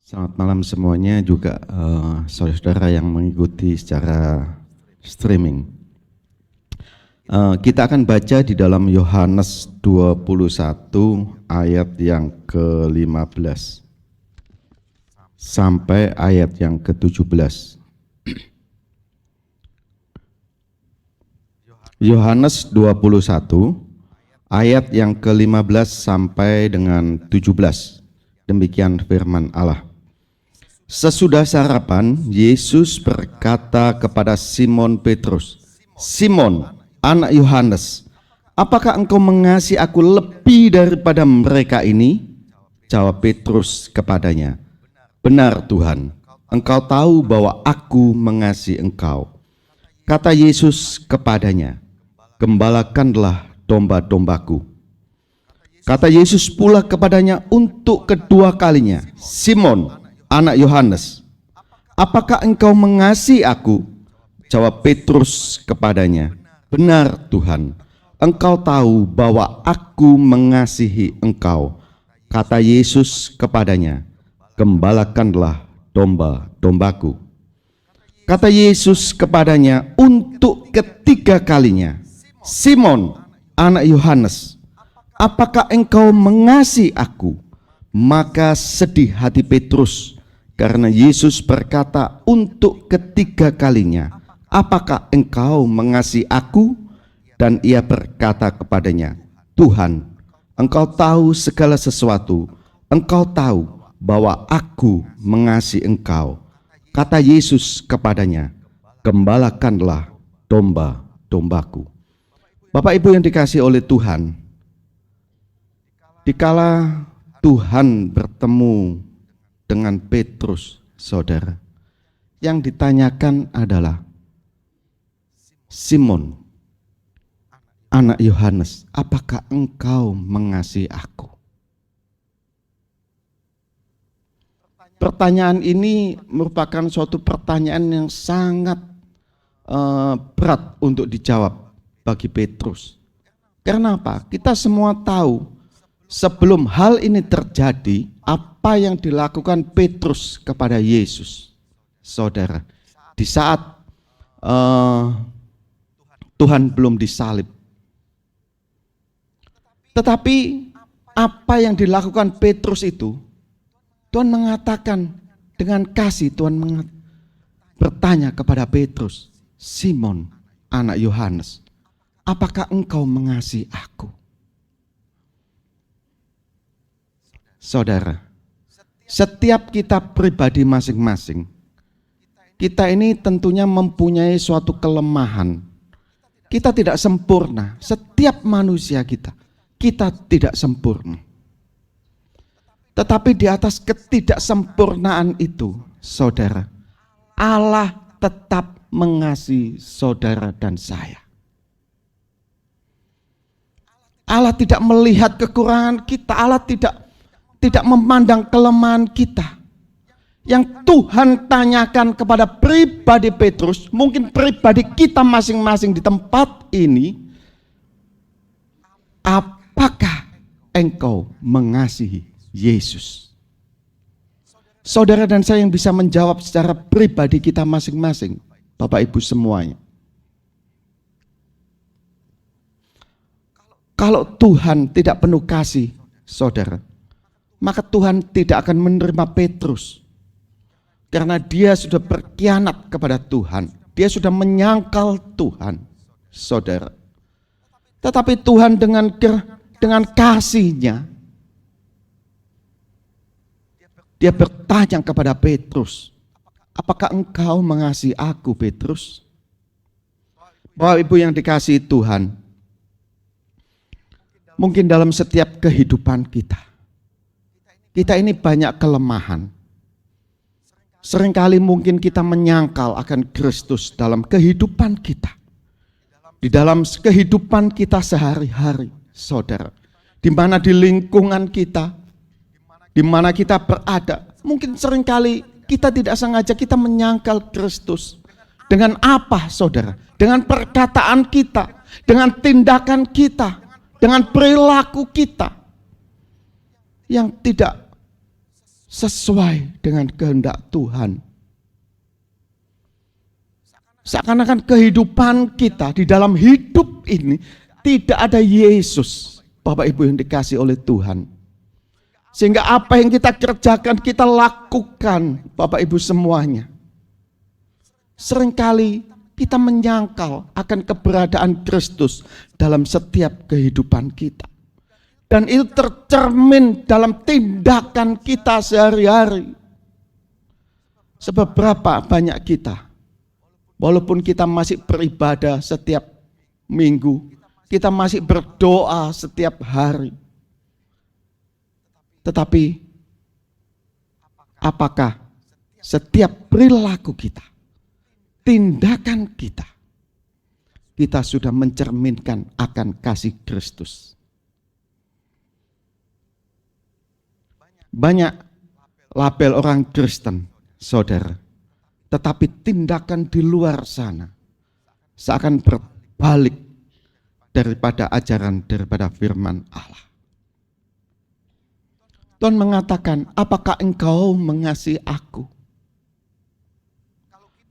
Selamat malam semuanya, juga saudara-saudara yang mengikuti secara streaming. Kita akan baca di dalam Yohanes 21 ayat yang ke-15 sampai ayat yang ke-17. Yohanes 21 ayat yang ke-15 sampai dengan 17. Demikian firman Allah. Sesudah sarapan, Yesus berkata kepada Simon Petrus, "Simon, anak Yohanes, apakah engkau mengasihi aku lebih daripada mereka ini?" Jawab Petrus kepadanya, "Benar Tuhan, engkau tahu bahwa aku mengasihi engkau." Kata Yesus kepadanya, "Gembalakanlah domba-dombaku." Kata Yesus pula kepadanya untuk kedua kalinya, "Simon, anak Yohanes, apakah engkau mengasihi aku?" Jawab Petrus kepadanya, "Benar Tuhan, engkau tahu bahwa aku mengasihi engkau." Kata Yesus kepadanya, "Gembalakanlah domba-dombaku." Kata Yesus kepadanya untuk ketiga kalinya, "Simon, anak Yohanes, apakah engkau mengasihi aku?" Maka sedih hati Petrus karena Yesus berkata untuk ketiga kalinya, "Apakah engkau mengasihi aku?" Dan ia berkata kepadanya, "Tuhan, engkau tahu segala sesuatu. Engkau tahu bahwa aku mengasihi engkau." Kata Yesus kepadanya, "Gembalakanlah domba-dombaku." Bapak Ibu yang dikasihi oleh Tuhan, dikala Tuhan bertemu dengan Petrus, saudara, yang ditanyakan adalah, "Simon, anak Yohanes, apakah engkau mengasihi aku?" Pertanyaan ini merupakan suatu pertanyaan yang sangat berat untuk dijawab bagi Petrus. Karena apa? Kita semua tahu sebelum hal ini terjadi, apa yang dilakukan Petrus kepada Yesus, saudara, di saat Tuhan belum disalib. Tetapi apa yang dilakukan Petrus itu, Tuhan mengatakan dengan kasih. Tuhan bertanya kepada Petrus, "Simon, anak Yohanes, apakah engkau mengasihi aku?" Saudara, setiap kita pribadi masing-masing, kita ini tentunya mempunyai suatu kelemahan. Kita tidak sempurna. Setiap manusia kita tidak sempurna. Tetapi di atas ketidaksempurnaan itu, saudara, Allah tetap mengasihi saudara dan saya. Allah tidak melihat kekurangan kita. Allah tidak memandang kelemahan kita. Yang Tuhan tanyakan kepada pribadi Petrus, mungkin pribadi kita masing-masing di tempat ini, apakah engkau mengasihi Yesus? Saudara dan saya yang bisa menjawab secara pribadi kita masing-masing, Bapak Ibu semuanya. Kalau Tuhan tidak penuh kasih, saudara, maka Tuhan tidak akan menerima Petrus. Karena dia sudah berkhianat kepada Tuhan. Dia sudah menyangkal Tuhan, saudara. Tetapi Tuhan dengan kasih-Nya, Dia bertanya kepada Petrus, "Apakah engkau mengasihi aku, Petrus?" Bapak Ibu yang dikasihi Tuhan, mungkin dalam setiap kehidupan kita ini banyak kelemahan. Seringkali mungkin kita menyangkal akan Kristus dalam kehidupan kita. Di dalam kehidupan kita sehari-hari, saudara. Di mana di lingkungan kita, di mana kita berada, mungkin seringkali kita tidak sengaja kita menyangkal Kristus. Dengan apa, saudara? Dengan perkataan kita, dengan tindakan kita, dengan perilaku kita yang tidak sesuai dengan kehendak Tuhan. Seakan-akan kehidupan kita di dalam hidup ini tidak ada Yesus, Bapak Ibu yang dikasih oleh Tuhan. Sehingga apa yang kita kerjakan, kita lakukan, Bapak Ibu semuanya. Seringkali kita menyangkal akan keberadaan Kristus dalam setiap kehidupan kita. Dan itu tercermin dalam tindakan kita sehari-hari. Seberapa banyak kita, walaupun kita masih beribadah setiap minggu, kita masih berdoa setiap hari. Tetapi apakah setiap perilaku kita, tindakan kita sudah mencerminkan akan kasih Kristus? Banyak label orang Kristen, saudara, tetapi tindakan di luar sana seakan berbalik daripada ajaran, daripada firman Allah. Tuhan mengatakan, apakah engkau mengasihi aku?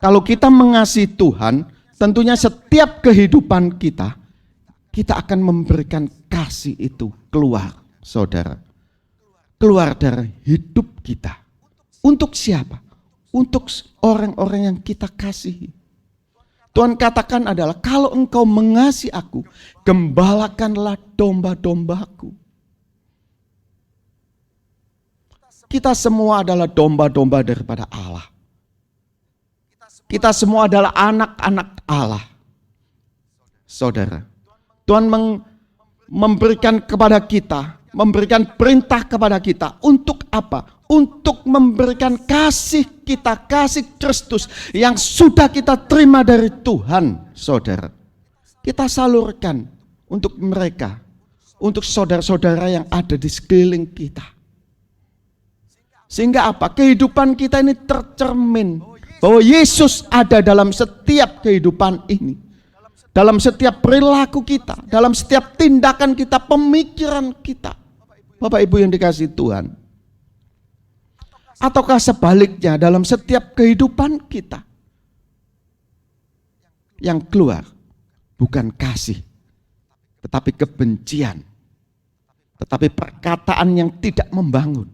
Kalau kita mengasihi Tuhan, tentunya setiap kehidupan kita akan memberikan kasih itu keluar, saudara. Keluar dari hidup kita. Untuk siapa? Untuk orang-orang yang kita kasihi. Tuhan katakan adalah, kalau engkau mengasihi aku, gembalakanlah domba-dombaku. Kita semua adalah domba-domba daripada Allah. Kita semua adalah anak-anak Allah. Saudara, Tuhan memberikan kepada kita, memberikan perintah kepada kita untuk apa? Untuk memberikan kasih kita, kasih Kristus yang sudah kita terima dari Tuhan, saudara. Kita salurkan untuk mereka, untuk saudara-saudara yang ada di sekeliling kita. Sehingga apa? Kehidupan kita ini tercermin bahwa Yesus ada dalam setiap kehidupan ini. Dalam setiap perilaku kita, dalam setiap tindakan kita, pemikiran kita. Bapak Ibu yang dikasihi Tuhan. Ataukah sebaliknya dalam setiap kehidupan kita yang keluar bukan kasih, tetapi kebencian, tetapi perkataan yang tidak membangun,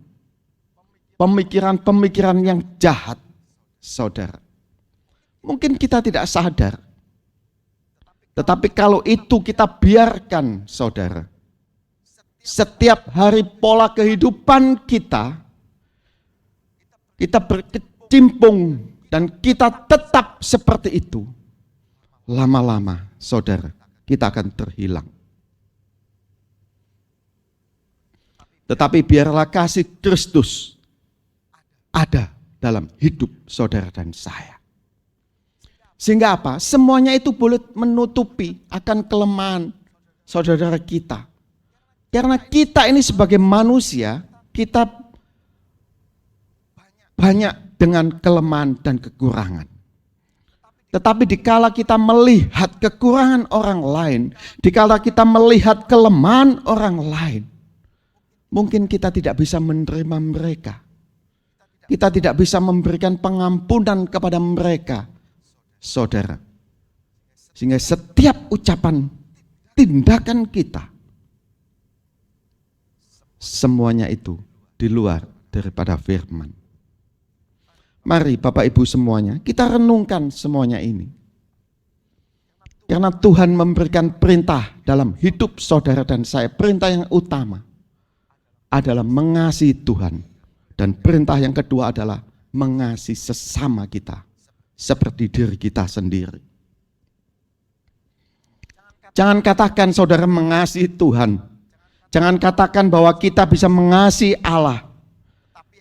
pemikiran-pemikiran yang jahat, saudara. Mungkin kita tidak sadar, tetapi kalau itu kita biarkan, saudara, setiap hari pola kehidupan kita berkecimpung dan kita tetap seperti itu, lama-lama, saudara, kita akan terhilang. Tetapi biarlah kasih Kristus ada dalam hidup saudara dan saya. Sehingga apa? Semuanya itu boleh menutupi akan kelemahan saudara kita. Karena kita ini sebagai manusia, kita banyak dengan kelemahan dan kekurangan. Tetapi dikala kita melihat kekurangan orang lain, dikala kita melihat kelemahan orang lain, mungkin kita tidak bisa menerima mereka. Kita tidak bisa memberikan pengampunan kepada mereka, saudara. Sehingga setiap ucapan, tindakan kita, semuanya itu di luar daripada firman. Mari Bapak Ibu semuanya, kita renungkan semuanya ini. Karena Tuhan memberikan perintah dalam hidup saudara dan saya. Perintah yang utama adalah mengasihi Tuhan. Dan perintah yang kedua adalah mengasihi sesama kita seperti diri kita sendiri. Jangan katakan saudara mengasihi Tuhan. Jangan katakan bahwa kita bisa mengasihi Allah.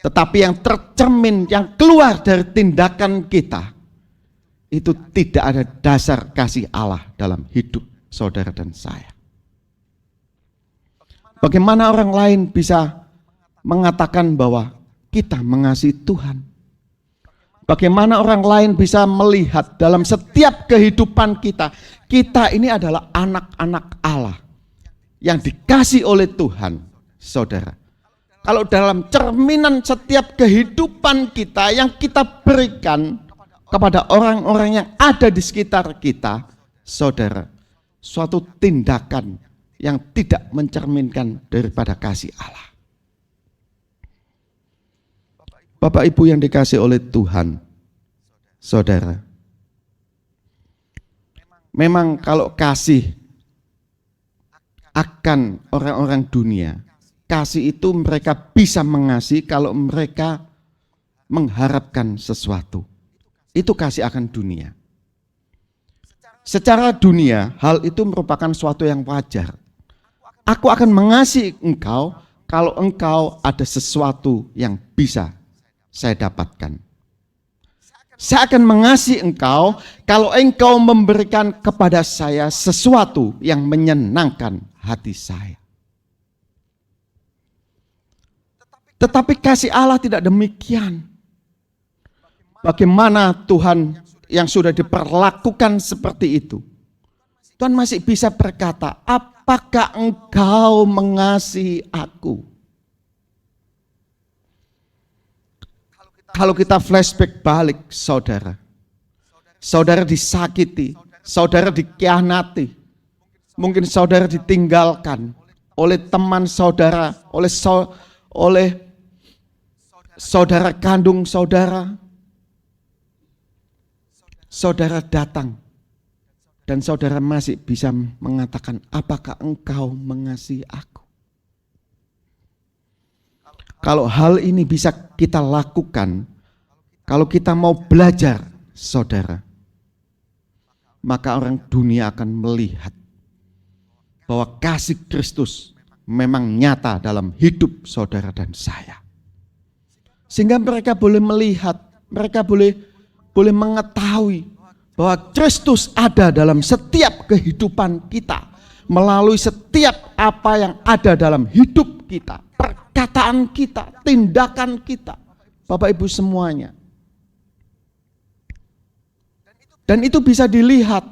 Tetapi yang tercermin, yang keluar dari tindakan kita, itu tidak ada dasar kasih Allah dalam hidup saudara dan saya. Bagaimana orang lain bisa mengatakan bahwa kita mengasihi Tuhan? Bagaimana orang lain bisa melihat dalam setiap kehidupan kita, kita ini adalah anak-anak Allah yang dikasih oleh Tuhan, saudara. Kalau dalam cerminan setiap kehidupan kita yang kita berikan kepada orang-orang yang ada di sekitar kita, saudara, suatu tindakan yang tidak mencerminkan daripada kasih Allah. Bapak Ibu yang dikasih oleh Tuhan, saudara, memang kalau kasih akan orang-orang dunia, kasih itu mereka bisa mengasihi kalau mereka mengharapkan sesuatu. Itu kasih akan dunia. Secara dunia, hal itu merupakan suatu yang wajar. Aku akan mengasihi engkau kalau engkau ada sesuatu yang bisa saya dapatkan. Saya akan mengasihi engkau kalau engkau memberikan kepada saya sesuatu yang menyenangkan hati saya. Tetapi kasih Allah tidak demikian. Bagaimana Tuhan yang sudah diperlakukan seperti itu? Tuhan masih bisa berkata, apakah engkau mengasihi aku? Kalau kita flashback balik, saudara. Saudara disakiti, saudara dikhianati. Mungkin saudara ditinggalkan oleh teman saudara, oleh saudara kandung saudara. Saudara datang dan saudara masih bisa mengatakan, apakah engkau mengasihi aku? Kalau hal ini bisa kita lakukan, kalau kita mau belajar, saudara, maka orang dunia akan melihat bahwa kasih Kristus memang nyata dalam hidup saudara dan saya. Sehingga mereka boleh melihat, mereka boleh mengetahui bahwa Kristus ada dalam setiap kehidupan kita, melalui setiap apa yang ada dalam hidup kita, perkataan kita, tindakan kita, Bapak Ibu semuanya. Dan itu bisa dilihat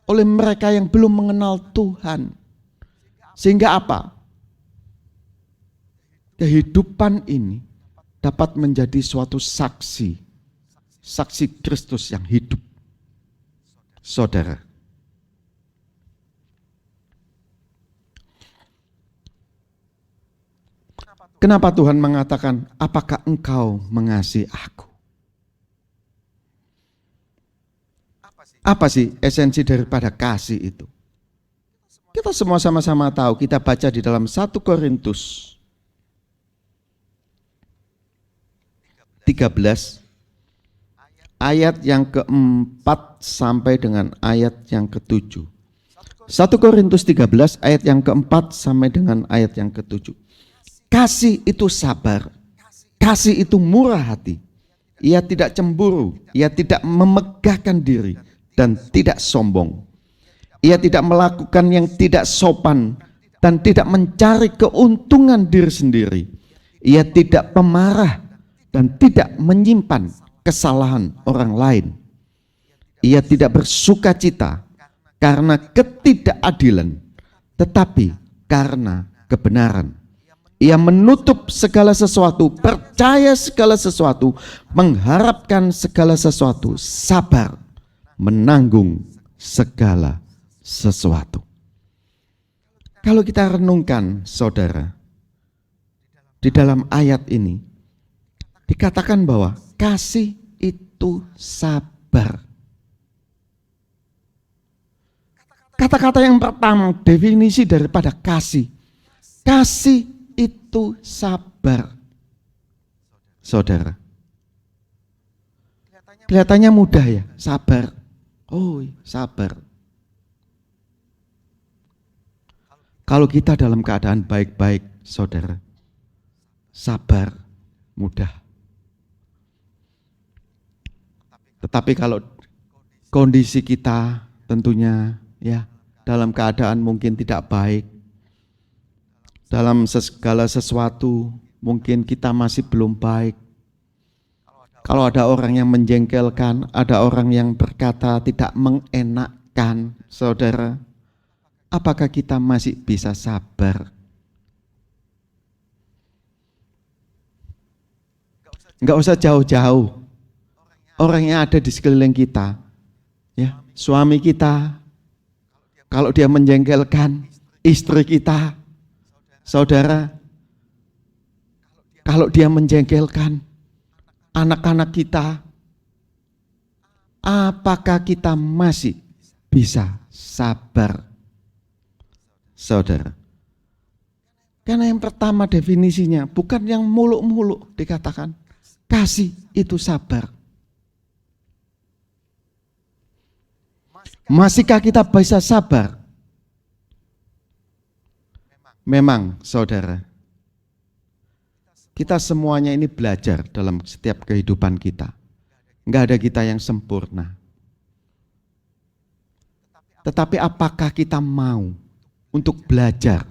oleh mereka yang belum mengenal Tuhan. Sehingga apa? Kehidupan ini dapat menjadi suatu saksi Kristus yang hidup, saudara. Kenapa Tuhan mengatakan, apakah engkau mengasihi aku? Apa sih esensi daripada kasih itu? Kita semua sama-sama tahu, kita baca di dalam 1 Korintus 13 ayat yang keempat sampai dengan ayat yang ketujuh. 1 Korintus 13 ayat yang keempat sampai dengan ayat yang ketujuh. Kasih itu sabar, kasih itu murah hati. Ia tidak cemburu, ia tidak memegahkan diri dan tidak sombong. Ia tidak melakukan yang tidak sopan dan tidak mencari keuntungan diri sendiri. Ia tidak pemarah dan tidak menyimpan kesalahan orang lain. Ia tidak bersuka cita karena ketidakadilan, tetapi karena kebenaran. Ia menutup segala sesuatu, percaya segala sesuatu, mengharapkan segala sesuatu, sabar, menanggung segala sesuatu. Kalau kita renungkan, saudara, di dalam ayat ini dikatakan bahwa kasih itu sabar. Kata-kata yang pertama, definisi daripada kasih. Kasih itu sabar. Saudara, kelihatannya mudah ya, sabar. Oh, sabar. Kalau kita dalam keadaan baik-baik, saudara, sabar, mudah. Tetapi kalau kondisi kita tentunya ya dalam keadaan mungkin tidak baik, dalam segala sesuatu mungkin kita masih belum baik. Kalau ada orang yang menjengkelkan, ada orang yang berkata tidak mengenakkan, saudara, apakah kita masih bisa sabar? Nggak usah jauh-jauh. Orang yang ada di sekeliling kita, ya, suami kita, kalau dia menjengkelkan istri kita, saudara, kalau dia menjengkelkan anak-anak kita, apakah kita masih bisa sabar, saudara? Karena yang pertama definisinya bukan yang muluk-muluk dikatakan, kasih itu sabar. Masihkah kita bisa sabar? Memang, saudara, kita semuanya ini belajar dalam setiap kehidupan kita. Enggak ada kita yang sempurna. Tetapi apakah kita mau untuk belajar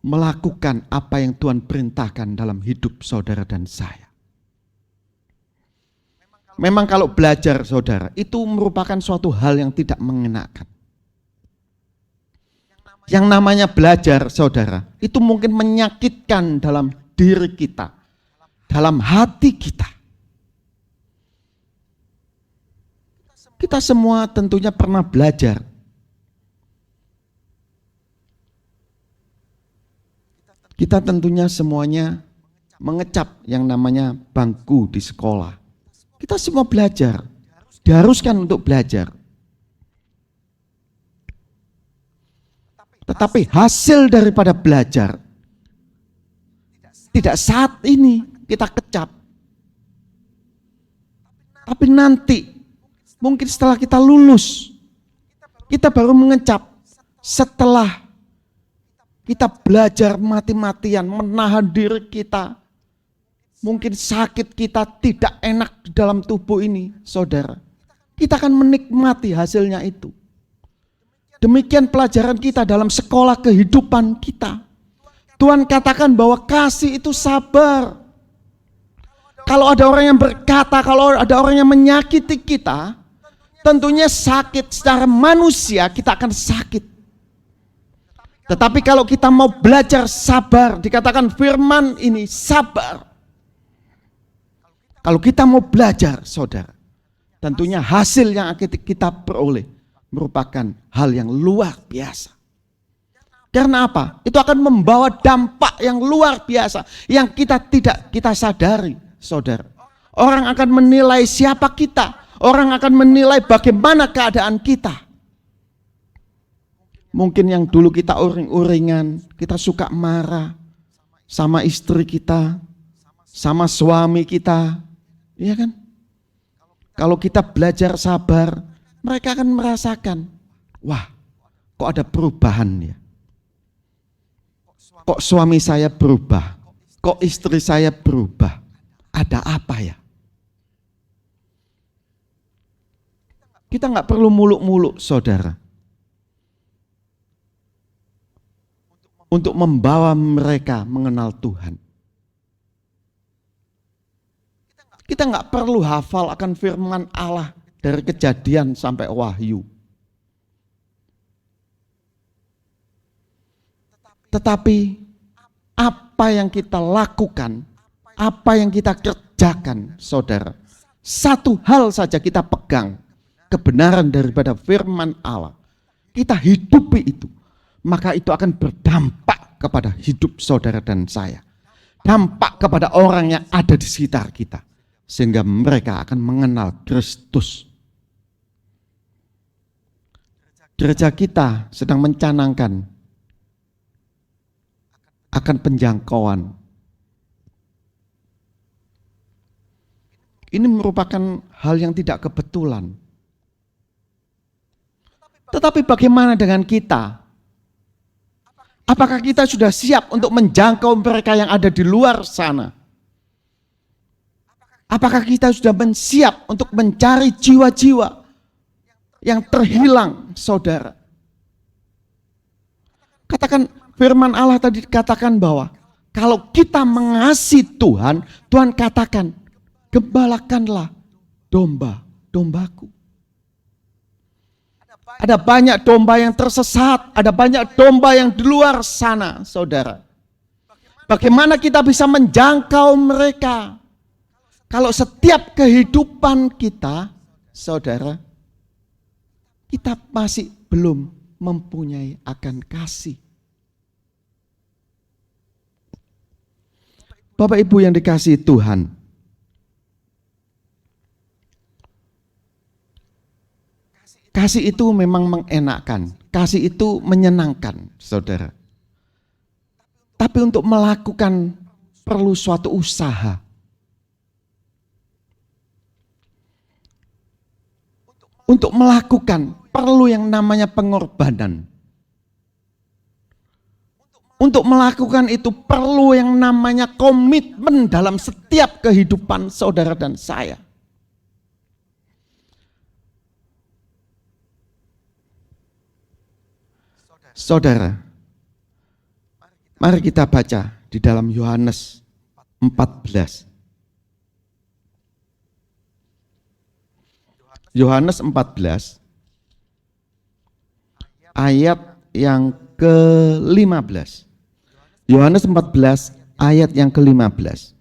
melakukan apa yang Tuhan perintahkan dalam hidup saudara dan saya? Memang kalau belajar, saudara, itu merupakan suatu hal yang tidak mengenakan. Yang namanya belajar, saudara, itu mungkin menyakitkan dalam diri kita, dalam hati kita. Kita semua tentunya pernah belajar. Kita tentunya semuanya mengecap yang namanya bangku di sekolah. Kita semua belajar, diharuskan untuk belajar. Tetapi hasil daripada belajar tidak saat ini kita kecap. Tapi nanti, mungkin setelah kita lulus, kita baru mengecap. Setelah kita belajar mati-matian, menahan diri kita, mungkin sakit kita tidak enak di dalam tubuh ini, saudara. Kita akan menikmati hasilnya itu. Demikian pelajaran kita dalam sekolah kehidupan kita. Tuhan katakan bahwa kasih itu sabar. Kalau ada orang yang berkata, kalau ada orang yang menyakiti kita, tentunya sakit secara manusia, kita akan sakit. Tetapi kalau kita mau belajar sabar, dikatakan firman ini sabar. Kalau kita mau belajar, saudara, tentunya hasil yang kita peroleh merupakan hal yang luar biasa. Karena apa? Itu akan membawa dampak yang luar biasa yang kita tidak kita sadari, saudara. Orang akan menilai siapa kita, orang akan menilai bagaimana keadaan kita. Mungkin yang dulu kita uring-uringan, kita suka marah sama istri kita, sama suami kita. Iya kan? Kalau kita belajar sabar, mereka akan merasakan, wah, kok ada perubahan ya? Kok suami saya berubah? Kok istri saya berubah? Ada apa ya? Kita nggak perlu muluk-muluk, saudara, untuk membawa mereka mengenal Tuhan. Kita nggak perlu hafal akan firman Allah dari Kejadian sampai Wahyu. Tetapi apa yang kita lakukan, apa yang kita kerjakan, saudara, satu hal saja kita pegang, kebenaran daripada firman Allah. Kita hidupi itu, maka itu akan berdampak kepada hidup saudara dan saya. Dampak kepada orang yang ada di sekitar kita. Sehingga mereka akan mengenal Kristus. Gereja kita sedang mencanangkan akan penjangkauan. Ini merupakan hal yang tidak kebetulan. Tetapi bagaimana dengan kita? Apakah kita sudah siap untuk menjangkau mereka yang ada di luar sana? Apakah kita sudah siap untuk mencari jiwa-jiwa yang terhilang, saudara? Katakan firman Allah tadi katakan bahwa kalau kita mengasihi Tuhan, Tuhan katakan, gembalakanlah domba-dombaku. Ada banyak domba yang tersesat, ada banyak domba yang di luar sana, saudara. Bagaimana kita bisa menjangkau mereka? Kalau setiap kehidupan kita, saudara, kita masih belum mempunyai akan kasih. Bapak Ibu yang dikasihi Tuhan, kasih itu memang mengenakkan, kasih itu menyenangkan, saudara. Tapi untuk melakukan perlu suatu usaha. Untuk melakukan perlu yang namanya pengorbanan. Untuk melakukan itu perlu yang namanya komitmen dalam setiap kehidupan saudara dan saya. Saudara, mari kita baca di dalam Yohanes 14. Yohanes 14 ayat yang ke-15. Yohanes 14 ayat yang ke-15.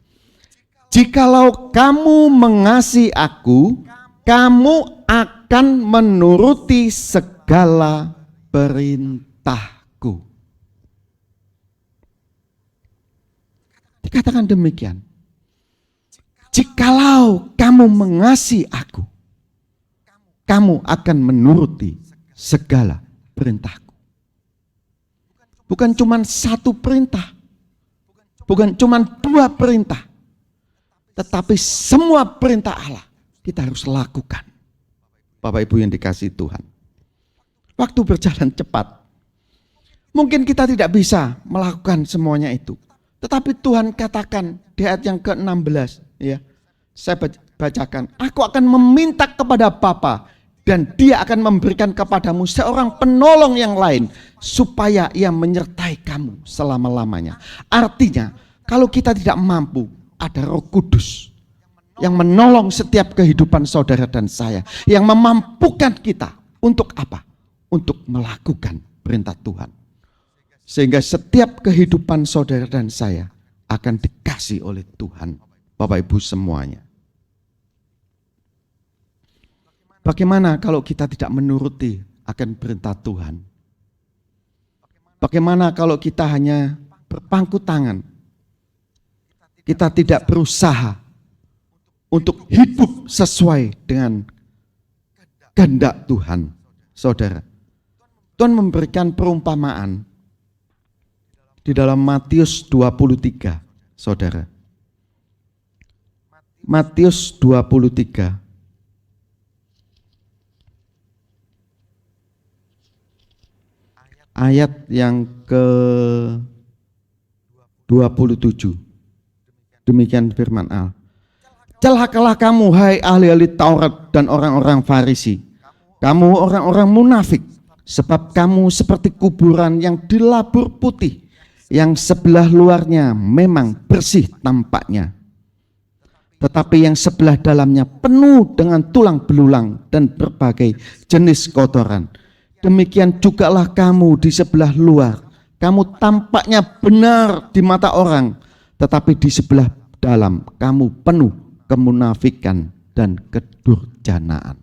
Jikalau kamu mengasihi aku, kamu akan menuruti segala perintahku. Dikatakan demikian. Jikalau kamu mengasihi aku, kamu akan menuruti segala perintahku. Bukan cuma satu perintah, bukan cuma dua perintah, tetapi semua perintah Allah kita harus lakukan. Bapak Ibu yang dikasihi Tuhan, waktu berjalan cepat. Mungkin kita tidak bisa melakukan semuanya itu, tetapi Tuhan katakan di ayat yang ke-16, ya, saya bacakan, aku akan meminta kepada Bapa, dan Dia akan memberikan kepadamu seorang penolong yang lain, supaya ia menyertai kamu selama-lamanya. Artinya, kalau kita tidak mampu, ada Roh Kudus yang menolong setiap kehidupan saudara dan saya, yang memampukan kita untuk apa? Untuk melakukan perintah Tuhan. Sehingga setiap kehidupan saudara dan saya akan dikasih oleh Tuhan, Bapak Ibu semuanya. Bagaimana kalau kita tidak menuruti akan perintah Tuhan? Bagaimana kalau kita hanya berpangku tangan? Kita tidak berusaha untuk hidup sesuai dengan kehendak Tuhan, saudara. Tuhan memberikan perumpamaan di dalam Matius 23, saudara. Matius 23. Ayat yang ke-27. Demikian firman Allah. Celakalah kamu, hai ahli-ahli Taurat dan orang-orang Farisi. Kamu orang-orang munafik, sebab kamu seperti kuburan yang dilabur putih, yang sebelah luarnya memang bersih tampaknya, tetapi yang sebelah dalamnya penuh dengan tulang belulang dan berbagai jenis kotoran. Demikian jugalah kamu di sebelah luar. Kamu tampaknya benar di mata orang, tetapi di sebelah dalam kamu penuh kemunafikan dan kedurjanaan.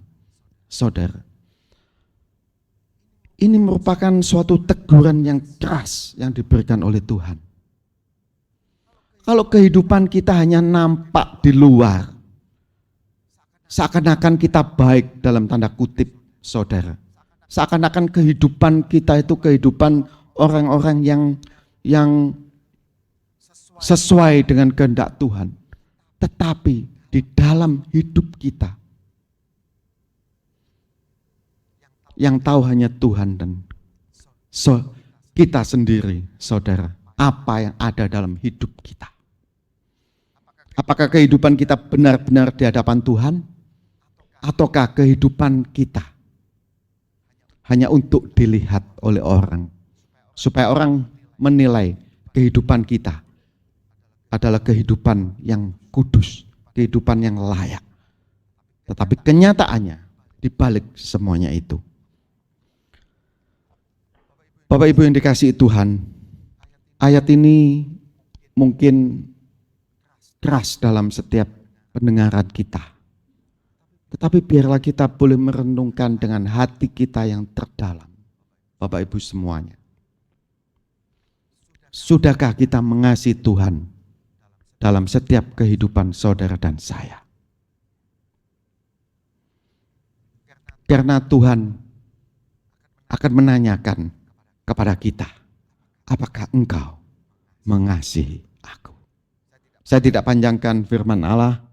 Saudara, ini merupakan suatu teguran yang keras yang diberikan oleh Tuhan. Kalau kehidupan kita hanya nampak di luar, seakan-akan kita baik dalam tanda kutip, saudara. Seakan-akan kehidupan kita itu kehidupan orang-orang yang sesuai dengan kehendak Tuhan. Tetapi di dalam hidup kita, yang tahu hanya Tuhan dan kita sendiri, saudara, apa yang ada dalam hidup kita. Apakah kehidupan kita benar-benar di hadapan Tuhan? Ataukah kehidupan kita hanya untuk dilihat oleh orang, supaya orang menilai kehidupan kita adalah kehidupan yang kudus, kehidupan yang layak. Tetapi kenyataannya di balik semuanya itu, Bapak Ibu yang dikasihi Tuhan, ayat ini mungkin keras dalam setiap pendengaran kita. Tetapi biarlah kita boleh merenungkan dengan hati kita yang terdalam. Bapak Ibu semuanya. Sudahkah kita mengasihi Tuhan dalam setiap kehidupan saudara dan saya? Karena Tuhan akan menanyakan kepada kita, apakah engkau mengasihi aku? Saya tidak panjangkan firman Allah,